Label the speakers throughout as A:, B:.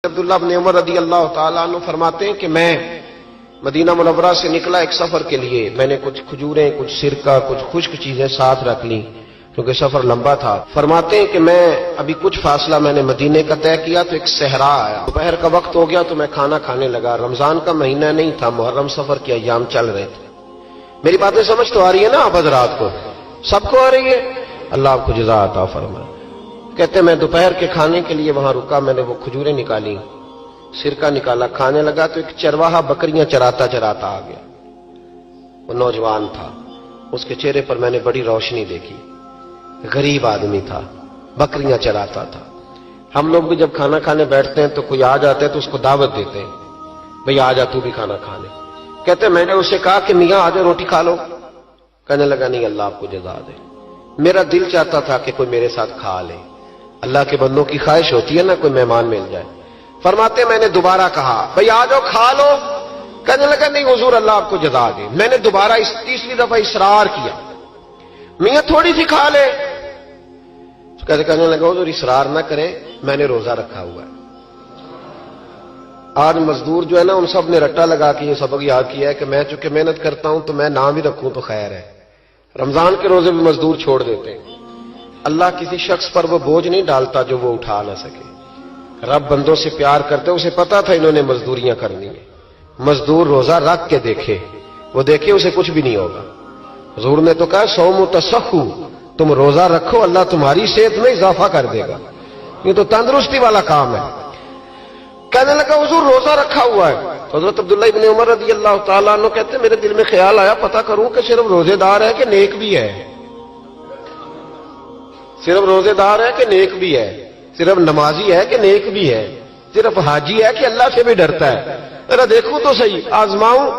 A: عبداللہ بن عمر رضی اللہ تعالیٰ عنہ فرماتے ہیں کہ میں مدینہ منورہ سے نکلا ایک سفر کے لیے. میں نے کچھ کھجوریں، کچھ سرکہ، کچھ خشک چیزیں ساتھ رکھ لی کیونکہ سفر لمبا تھا. فرماتے ہیں کہ میں ابھی کچھ فاصلہ میں نے مدینے کا طے کیا تو ایک صحرا آیا. دوپہر کا وقت ہو گیا تو میں کھانا کھانے لگا. رمضان کا مہینہ نہیں تھا، محرم سفر کے ایام چل رہے تھے. میری باتیں سمجھ تو آ رہی ہے نا آپ حضرات کو؟ سب کو آ رہی ہے؟ اللہ آپ کو جزا عطا فرمائے. کہتے میں دوپہر کے کھانے کے لیے وہاں رکا. میں نے وہ کھجوریں نکالی، سرکہ نکالا، کھانے لگا تو ایک چرواہا بکریاں چراتا چراتا آ گیا. وہ نوجوان تھا، اس کے چہرے پر میں نے بڑی روشنی دیکھی. غریب آدمی تھا، بکریاں چراتا تھا. ہم لوگ بھی جب کھانا کھانے بیٹھتے ہیں تو کوئی آ جاتے ہیں تو اس کو دعوت دیتے ہیں، بھئی آ جا تو بھی کھانا کھا لے. کہتے میں نے اسے کہا کہ میاں آ جا روٹی کھا لو. کہنے لگا نہیں، اللہ آپ کو جزا دے، میرا دل چاہتا تھا کہ کوئی میرے ساتھ کھا لے. اللہ کے بندوں کی خواہش ہوتی ہے نا کوئی مہمان مل جائے. فرماتے میں نے دوبارہ کہا بھئی آ جاؤ کھا لو. کہنے لگا نہیں حضور اللہ آپ کو جزا دے. میں نے دوبارہ تیسری دفعہ اصرار کیا، میاں تھوڑی سی کھا لے. کہنے لگا حضور اصرار نہ کرے، میں نے روزہ رکھا ہوا ہے. آج مزدور جو ہے نا ان سب نے رٹا لگا کے یہ سبق یاد کیا ہے کہ میں چونکہ محنت کرتا ہوں تو میں نام ہی رکھوں تو خیر ہے. رمضان کے روزے بھی مزدور چھوڑ دیتے ہیں. اللہ کسی شخص پر وہ بوجھ نہیں ڈالتا جو وہ اٹھا نہ سکے. رب بندوں سے پیار کرتے، اسے پتا تھا انہوں نے مزدوریاں کرنی ہیں. مزدور روزہ رکھ کے دیکھے، وہ دیکھے اسے کچھ بھی نہیں ہوگا. حضور نے تو کہا صوم تصحو، تم روزہ رکھو اللہ تمہاری صحت میں اضافہ کر دے گا. یہ تو تندرستی والا کام ہے. کہنے لگا حضور روزہ رکھا ہوا ہے. حضرت عبداللہ ابن عمر رضی اللہ تعالیٰ عنہ کہتے میرے دل میں خیال آیا پتہ کروں کہ صرف روزے دار ہے کہ نیک بھی ہے. صرف روزے دار ہے کہ نیک بھی ہے؟ صرف نمازی ہے کہ نیک بھی ہے؟ صرف حاجی ہے کہ اللہ سے بھی ڈرتا ہے؟ ذرا دیکھوں تو صحیح، آزماؤں.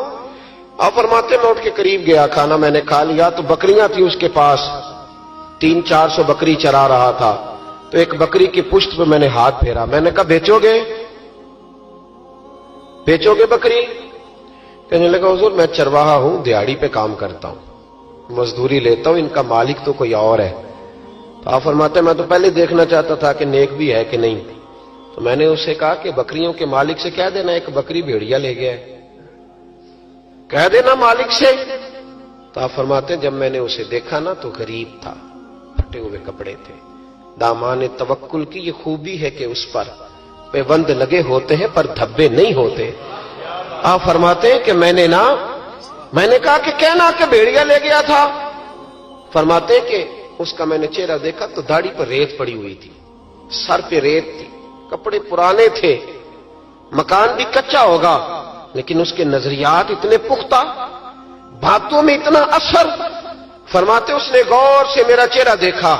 A: آپ فرماتے میں اٹھ کے قریب گیا، کھانا میں نے کھا لیا تو بکریاں تھی اس کے پاس. 300-400 بکری چرا رہا تھا. تو ایک بکری کی پشت پہ میں نے ہاتھ پھیرا. میں نے کہا بیچو گے؟ بیچو گے بکری؟ کہنے لگا حضور میں چرواہا ہوں، دیہاڑی پہ کام کرتا ہوں، مزدوری لیتا ہوں، ان کا مالک تو کوئی اور ہے. تو آپ فرماتے میں تو پہلے دیکھنا چاہتا تھا کہ نیک بھی ہے کہ نہیں. تو میں نے اسے کہا کہ بکریوں کے مالک سے کہہ دینا ایک بکری بھیڑیا لے گیا ہے، کہہ دینا مالک سے. تو آپ فرماتے جب میں نے اسے دیکھا نا تو غریب تھا، پھٹے ہوئے کپڑے تھے. دامان توکل کی یہ خوبی ہے کہ اس پر پیوند لگے ہوتے ہیں پر دھبے نہیں ہوتے. آپ فرماتے ہیں کہ میں نے کہا کہ کہنا کہ بھیڑیا لے گیا تھا. فرماتے ہیں کہ اس کا میں نے چہرہ دیکھا تو داڑھی پر ریت پڑی ہوئی تھی، سر پہ ریت تھی، کپڑے پرانے تھے، مکان بھی کچا ہوگا لیکن اس کے نظریات اتنے پختہ، باتوں میں اتنا اثر. فرماتے اس نے غور سے میرا چہرہ دیکھا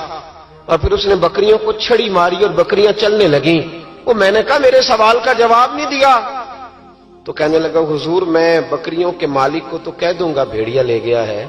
A: اور پھر اس نے بکریوں کو چھڑی ماری اور بکریاں چلنے لگیں. وہ میں نے کہا میرے سوال کا جواب نہیں دیا. تو کہنے لگا حضور میں بکریوں کے مالک کو تو کہہ دوں گا بھیڑیا لے گیا ہے،